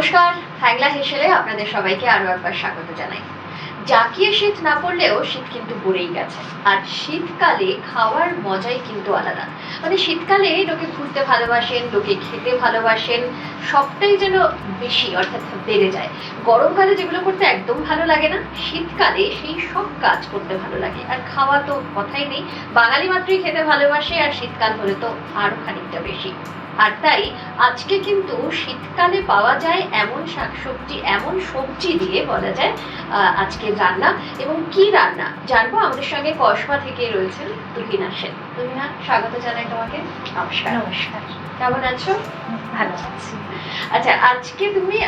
নমস্কার, হ্যাংলা হেসেলে আপনাদের সবাইকে আরো একবার স্বাগত জানাই। জাকিয়ে শীত না পড়লেও শীত কিন্তু পড়েই গেছে, আর শীতকালে খাওয়ার মজাই কিন্তু আলাদা। মানে শীতকালে লোকে ঘুরতে ভালোবাসেন, লোকে খেতে ভালোবাসেন, সবটাই যেন বেশি অর্থাৎ বেড়ে যায়। গরমকালে যেগুলো করতে একদম ভালো লাগে না, শীতকালে সেই সব কাজ করতে ভালো লাগে। আর খাওয়া তো কথাই নেই, বাঙালি মাত্রই খেতে ভালোবাসে, আর শীতকাল হলে তো আরো খানিকটা বেশি। আর তাই আজকে কিন্তু শীতকালে পাওয়া যায় এমন শাকসবজি, এমন সবজি দিয়ে বলা যায় আজকে রান্না। এবং কি রান্না জানবো, আমাদের সঙ্গে কসবা থেকে রয়েছেন তুহিনা সেন। তুহিনা, স্বাগত জানাই তোমাকে। নমস্কার। নমস্কার। কেমন আছো? ভালো আছি। আচ্ছা, আজকে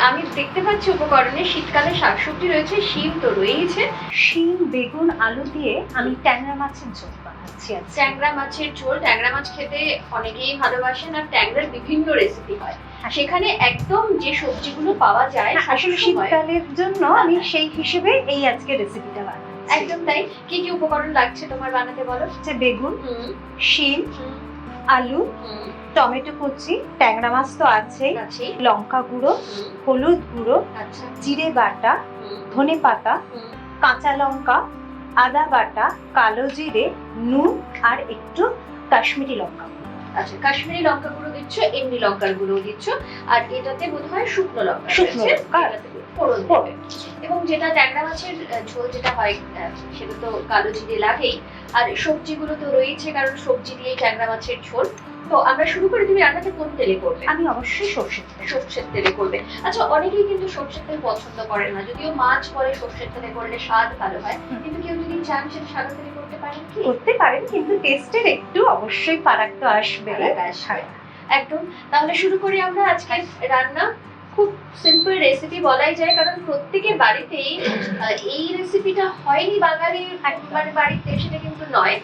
আমি দেখতে পাচ্ছি উপকরণে শীতকালে শাকসবজি রয়েছে, শিম তো রয়েছে। শিম, বেগুন, আলু দিয়ে আমি ট্যাংরা মাছের ঝোল বানাচ্ছি। ট্যাংরা মাছের ঝোল। ট্যাংরা মাছ খেতে অনেকেই ভালোবাসেন, আর ট্যাংরার বিভিন্ন রেসিপি হয়, সেখানে একদম যে সবজিগুলো পাওয়া যায় আসলে শীতকালের জন্য আমি সেই হিসেবে এই আজকে রেসিপিটা বানাচ্ছি। একদম তাই। কি কি উপকরণ লাগছে তোমার বানাতে বলো? বেগুন, শিম, আলু, টমেটো কুচি, ট্যাংরা মাছ তো আছেই, লঙ্কা গুঁড়ো, হলুদ গুঁড়ো, জিরে বাটা, ধনে পাতা, কাঁচা লঙ্কা, আদা বাটা, কালো জিরে, নুন আর একটু কাশ্মীরি লঙ্কা। আচ্ছা, কাশ্মীরি লঙ্কা গুঁড়ো দিচ্ছ, এমনি লঙ্কার গুঁড়ো দিচ্ছ, আর এটাতে বোধহয় শুকনো লঙ্কা। এবং যেটা ট্যাংরা মাছের ঝোল যেটা হয় সেটা তো কালো জিরে লাগেই, আর সবজিগুলো তো রয়েছে, কারণ সবজি দিয়ে ট্যাংরা মাছের ঝোল। তো আমরা শুরু করি। তুমি রান্নাটা কোন তেলে করবে? আমি অবশ্যই সর্ষের তেলে করবে। আচ্ছা, অনেকেই কিন্তু সর্ষের তেল পছন্দ করেন না, যদিও মাছ পরে সর্ষের তেলে করলে স্বাদ ভালো হয়, কিন্তু কেউ যদি চান সেটা সাদা তেলে করতে পারেন। করতে পারেন, কিন্তু টেস্টের একটু অবশ্যই ফারাক তো আসবে। একদম। তাহলে শুরু করি আমরা আজকে রান্না। খুব সিম্পল রেসিপি বলাই যায়, কারণ প্রত্যেকের বাড়িতেই এই রেসিপিটা হয়নি বাঙালির মানে বাড়িতে, সেটা কিন্তু নয়।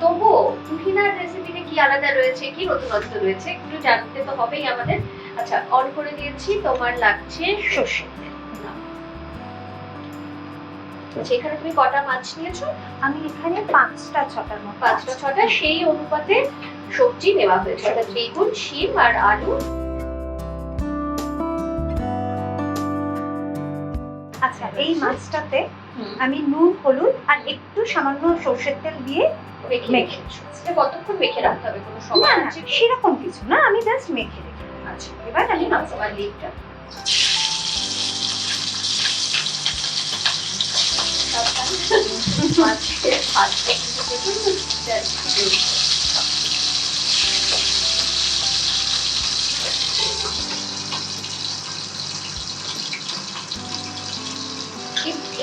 তবুও তুহিনার রেসিপিতে কি আলাদা রয়েছে, কি নতুনত্ব রয়েছে একটু জানতে তো হবেই আমাদের। আচ্ছা, অন করে দিয়েছি। তোমার লাগছে সর্ষের তেল। এখানে তুমি কটা মাছ নিয়েছো? আমি এখানে 5-6টার মতো। 5-6টা, সেই অনুপাতে সবজি নেওয়া হয়েছে, অর্থাৎ বেগুন, শিম আর আলু। আচ্ছা, এই মাছটাতে আমি নুন, হলুদ আর একটু সামান্য সর্ষের তেল দিয়ে মেখে। কতক্ষণ মেখে রাখতে হবে? কোনো সময় আছে? সেরকম কিছু না, আমি জাস্ট মেখে রেখে। আচ্ছা, এবার আমি মাছের লিডটা মাছের হাতটা কিন্তু দেখুন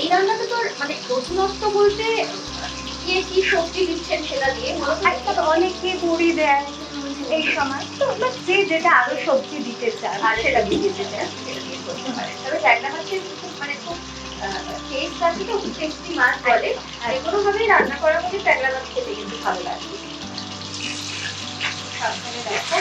এই রান্নাটা তো মানে নতুনত্ব বলতে কি সবজি দিচ্ছেন সেটা দিয়ে অনেকে বড়ি দেয় এই সময়, তো যে যেটা আরো সবজি দিতে চায় সেটা দিয়ে দিতে চায়, সেটা দিয়ে করতে পারে। তবে ট্যাংরা মাছের মানে খুব টেস্ট আছে, তো টেস্টি মাছ বলে, যে কোনো ভাবেই রান্না করার মধ্যে ট্যাংরা মাছ খেতে কিন্তু ভালো লাগে। সাবধানে দেখো।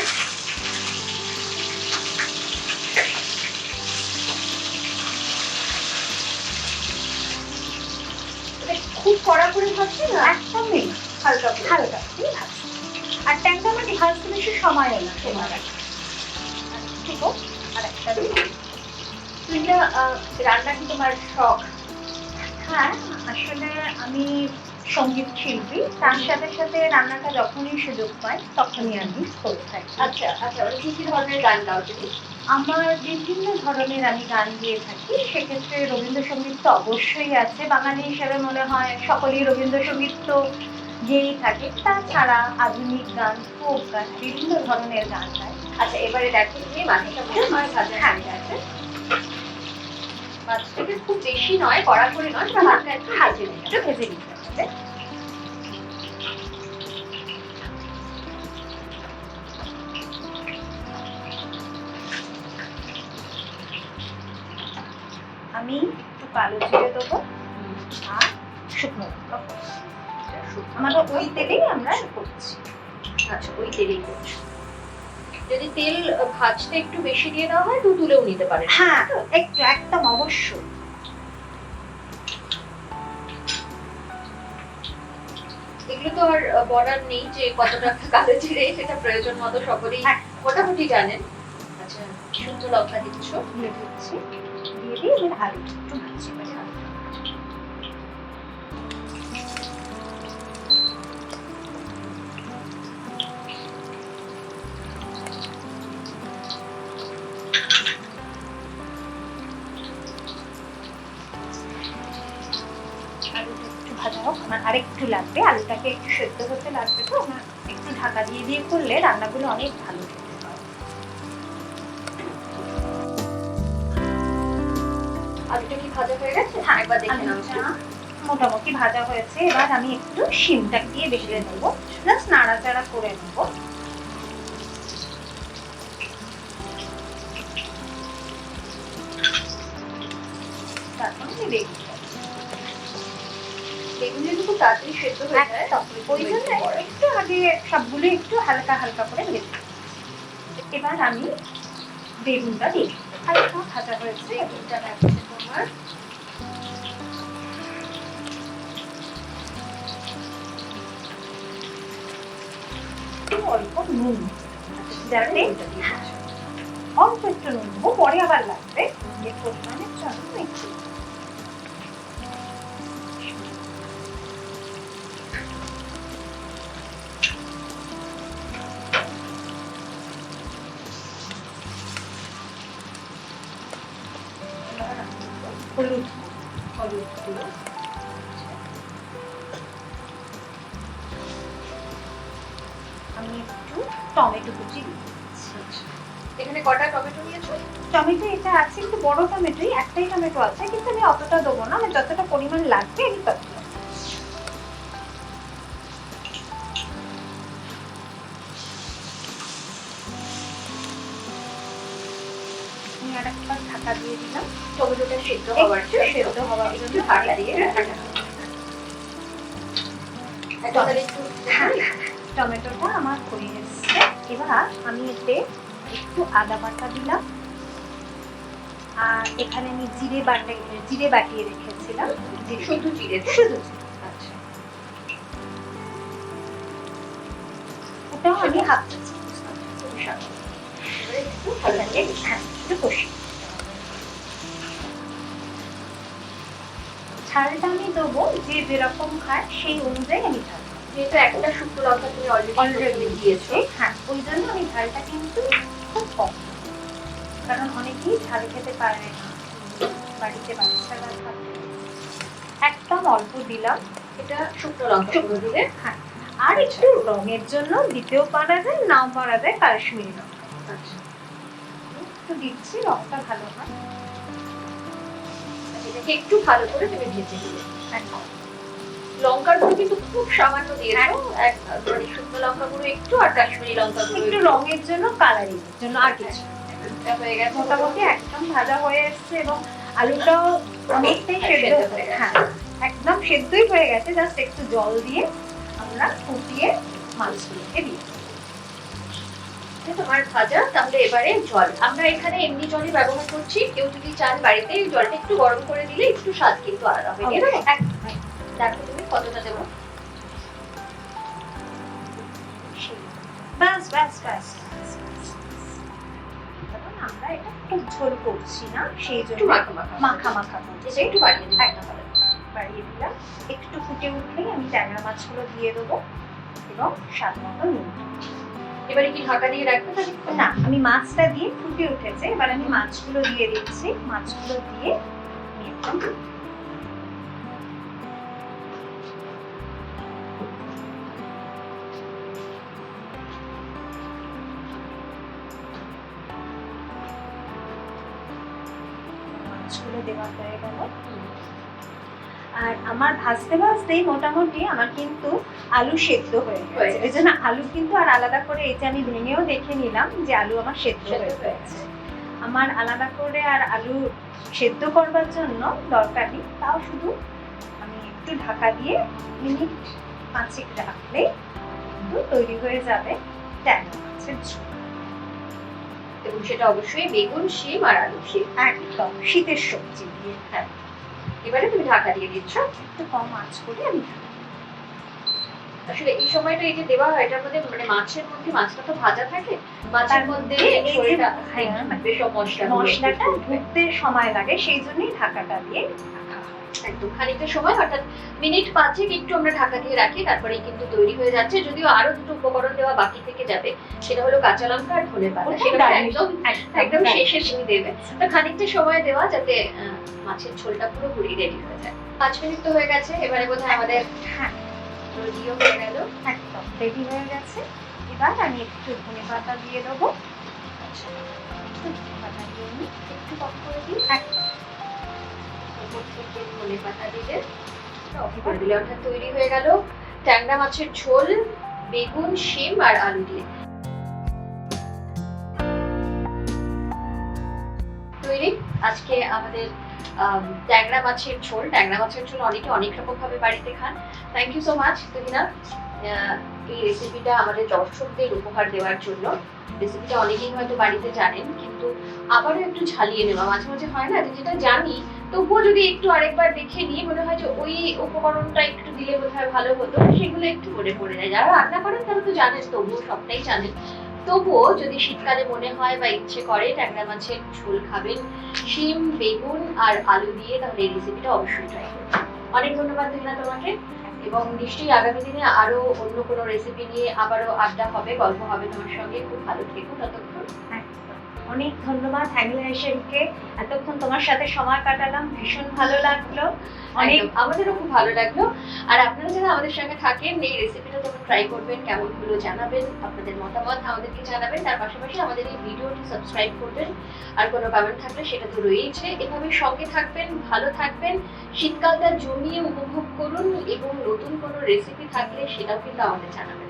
খুব কড়া করে ভাজছি না, একদম নেই, হালকা হালকা ভাজছি। আর ট্যাংরা মাছ ভাজতে বেশি সময়ও না, ঠিক আছে। আর একটা তুইটা রান্না কি তোমার শখ? হ্যাঁ, আসলে আমি সঙ্গীত শিল্পী, তার সাথে সাথে রান্নাটা যখনই সুযোগ পাই তখনই আমি করে থাকি। আচ্ছা আচ্ছা, কি কি ধরনের গান গাও তুমি? আমার বিভিন্ন ধরনের আমি গান গেয়ে থাকি। সেক্ষেত্রে রবীন্দ্রসঙ্গীত তো অবশ্যই আছে, বাঙালি হিসেবে মনে হয় সকলেই রবীন্দ্রসঙ্গীত তো গেয়েই থাকে। তাছাড়া আধুনিক গান, ফোক গান, বিভিন্ন ধরনের গান গাই। আচ্ছা, এবারে দেখো তুমি মাছটা ভাজা হয়ে গেছে। মাছটাকে খুব বেশি নয়, কড়া করে নয়, হালকা একটু ভেজে নিতে হবে। আমি একটু কালো জিরে দেবো আর শুকনো লঙ্কা। আমাদের ওই তেলেই আমরা করছি। আচ্ছা, ওই তেলেই করছি। যদি তেল ভাজতে একটু বেশি দিয়ে দেওয়া হয় তো তুলেও নিতে পারে। হ্যাঁ, একটু একদম অবশ্যই। এগুলো তো আর বর্ডার নেই যে কতটা কালো জিরে, সেটা প্রয়োজন মতো সকলেই মোটামুটি জানেন। আচ্ছা, শুকনো লঙ্কা দিচ্ছ, দিয়ে দিচ্ছি, দিয়ে দিয়ে এবার আলু একটু ভাজছি। আলুটা একটু ভাজা হোক, আমার আরেকটু লাগবে, আলুটাকে একটু সেদ্ধ করতে লাগবে, তো আমার একটু ঢাকা দিয়ে দিয়ে করলে রান্নাগুলো অনেক ভালো খেতে হয়। আলুটা কি ভাজা হয়ে গেছে? হ্যাঁ, একবার দেখে নাও। মোটামুটি ভাজা হয়েছে, এবার আমি একটু শিমটা দিয়ে বেরিয়ে নেবো, জাস্ট নাড়াচাড়া করে নেবো। তারপর আমি বেগুন যেহেতু খুব তাড়াতাড়ি সেদ্ধ হয়ে যায়, ওই জন্য একটু আগে সবগুলো একটু হালকা হালকা করে ভেজে। এবার আমি বেগুনটা দিই, হালকা ভাজা হয়েছে, বেগুনটা লাগছে তোমার। অল্প নুন, যাতে অল্প একটু নুন দেবো, পরে আবার লাগবে, যে পরিমাণের জন্য একটু। হলুদ গুঁড়ো, আমি একটু টমেটো কুচি দিচ্ছি। এখানে কটা টমেটো নিয়েছো? টমেটো এটা আছে একটু বড় টমেটোই, একটাই টমেটো আছে, কিন্তু আমি অতটা দেবো না, আমি যতটা পরিমাণ লাগবে আমি ততটা। আর একবার ঢাকা দিয়ে দিলাম, টমেটোটা সেদ্ধ হওয়ার সেদ্ধ হওয়ার জন্য ঢাকা দিয়ে টমেটোটা আমার হয়ে এসছে। এবার আমি এতে একটু আদা বাটা দিলাম, আর এখানে আমি জিরে বাটিয়ে রেখেছিলাম, শুধু জিরে। আচ্ছা, ওটাও আমি হাফ একটু কষি। ঝালটা আমি দেবো যে যেরকম খায় সেই অনুযায়ী আমি ঝাল, যেহেতু একটা শুকনো লঙ্কা তুমি অলরেডি দিয়েছো, হ্যাঁ, ওই জন্য আমি ঝালটা কিন্তু খুব কম, কারণ অনেকেই ঝাল খেতে পারে না, বাড়িতে বাচ্চারা থাকে, একদম অল্প দিলাম। এটা শুকনো লঙ্কা গুঁড়ো দিলে, হ্যাঁ, আর একটু রঙের জন্য দিতেও পারা যায়, নাও পারা যায় কাশ্মীরি লঙ্কা। আচ্ছা, একটু দিচ্ছি, রঙটা ভালো হয়। এটাকে একটু ভালো করে তুমি ভেজে দিলে। লঙ্কার গুঁড়ো কিন্তু খুব সামান্য দিয়েছো, মানে শুকনো লঙ্কা গুঁড়ো একটু, আর কাশ্মীরি লঙ্কা গুঁড়ো একটু রঙের জন্য, কালারিং এর জন্য, আর কিছু। হয়ে গেছে মোটামুটি একদম ভাজা হয়ে এসছে, এবং আলুটাও অনেকটাই সেদ্ধ হয়ে গেছে, হ্যাঁ একদম সেদ্ধই হয়ে গেছে, জাস্ট একটু জল দিয়ে আমরা ফুটিয়ে মাছগুলোকে দিই। তোমার ভাজা, তাহলে এবারে জল, আমরা এখানে এমনি জলই ব্যবহার করছি, কেউ যদি চান বাড়িতে জলটা একটু গরম করে দিলে একটু স্বাদ কিন্তু আলাদা হয়ে যাবে। দেখো তুমি কতটা দেবো। ব্যাস ব্যাস ব্যাস, আমরা এটা খুব ঝোল করছি না, সেই জন্য মাখা মাখা করছি, একটু বাড়িয়ে দিই, বাড়িয়ে দিলাম। একটু ফুটে উঠলেই আমি ট্যাংরা মাছগুলো দিয়ে দেবো, এবং স্বাদ মতো নুন। এবারে কি ঢাকা দিয়ে রাখবে? না, আমি মাছটা দিয়ে ফুটে উঠেছে, এবার আমি মাছগুলো দিয়ে দিচ্ছি, মাছগুলো দিয়ে মাছগুলো দেওয়া হয়ে গেল। আর আমার ভাজতে ভাজতেই মোটামুটি আমার কিন্তু আলু সেদ্ধ হয়ে গেছে, এই জন্য আলু কিন্তু আর আলাদা করে, এটা আমি ভেঙেও দেখে নিলাম যে আলু আমার সেদ্ধ হয়ে গেছে। আমার আলাদা করে আর আলু সেদ্ধ করবার জন্য দরকার নেই, তাও শুধু আমি একটু ঢাকা দিয়ে মিনিট 5 রাখলে কিন্তু তৈরি হয়ে যাবে ট্যাংরা মাছের ঝোল। এবং সেটা অবশ্যই বেগুন, শিম আর আলু, শিম একদম শীতের সবজি দিয়ে। হ্যাঁ, এবারে তুমি ঢাকা দিয়ে দিচ্ছ, একটু কম আঁচ করে আমি আসলে এই সময়টা এই যে দেওয়া হয় এটার মধ্যে মানে মাছের মধ্যে মাছটা তো ভাজা থাকে, মাছের মধ্যে এই যে ঝোলটা বেশ মশলাটা ঢুকতে সময় লাগে, সেই জন্যই ঢাকাটা দিয়ে রাখা হয়। একদম খানিকটা সময় অর্থাৎ মিনিট 5 একটু আমরা ঢাকা দিয়ে রাখি, তারপরেই কিন্তু তৈরি হয়ে যাচ্ছে। যদিও আরো দুটো উপকরণ দেওয়া বাকি থেকে যাবে, সেটা হলো কাঁচা লঙ্কা আর ধনে পাতা, সেটা একদম শেষে তুমি দেবে। তো খানিকটা সময় দেওয়া যাতে মাছের ঝোলটা পুরোপুরি রেডি হয়ে যায়। 5 মিনিট তো হয়ে গেছে, এবারে বোধহয় আমাদের রেডিও হয়ে গেল। একদম রেডি হয়ে গেছে। এবার আমি একটু ধনে পাতা দিয়ে দেবো। আচ্ছা, একটু ধনে পাতা দিয়ে নিই, একটু কম করে দিই। একদম উপর থেকে ধনে পাতা দিলে অর্থাৎ তৈরি হয়ে গেল ট্যাংরা মাছের ঝোল বেগুন, শিম আর আলু দিয়ে। তৈরি আজকে আমাদের ট্যাংরা মাছের ঝোল। ট্যাংরা মাছের ঝোল অনেকে অনেক রকম ভাবে বাড়িতে খান। Thank you so much Tuhina এই রেসিপিটা আমাদের দর্শকদের উপহার দেওয়ার জন্য। রেসিপিটা অনেকেই হয়তো বাড়িতে জানেন, কিন্তু আবারও একটু ঝালিয়ে নেওয়া। মাঝে মাঝে হয় না যে যেটা জানি তবুও যদি একটু আরেকবার দেখে নিই মনে হয় যে ওই উপকরণটা একটু দিলে বোধহয় ভালো হতো, সেগুলো একটু মনে পড়ে যায়। যারা রান্না করেন তারা তো জানেন, তবুও সবটাই জানেন। তবুও যদি শীতকালে মনে হয় বা ইচ্ছে করে ট্যাংরা মাছের ঝোল খাবেন শিম, বেগুন আর আলু দিয়ে, তাহলে এই রেসিপিটা অবশ্যই ট্রাই করবেন। অনেক ধন্যবাদ তুহিনা তোমাকে, এবং নিশ্চয়ই আগামী দিনে আরো অন্য কোনো রেসিপি নিয়ে আবারও আড্ডা হবে, গল্প হবে তোমার সঙ্গে। খুব ভালো থেকো ততক্ষণ। অনেক ধন্যবাদ হ্যাংলা হেসেলকে, এতক্ষণ তোমার সাথে সময় কাটালাম, ভীষণ ভালো লাগলো। অনেক আমাদেরও খুব ভালো লাগলো। আর আপনারা যারা আমাদের সঙ্গে থাকেন এই রেসিপিটা তোমরা ট্রাই করবেন, কেমন হলো জানাবেন, আপনাদের মতামত আমাদেরকে জানাবেন। তার পাশাপাশি আমাদের এই ভিডিওটি সাবস্ক্রাইব করবেন, আর কোনো কমেন্ট থাকলে সেটা তো রয়েছে। এভাবে সঙ্গে থাকবেন, ভালো থাকবেন, শীতকালটা জমিয়ে উপভোগ করুন, এবং নতুন কোনো রেসিপি থাকলে সেটাও কিন্তু আমাদের জানাবেন।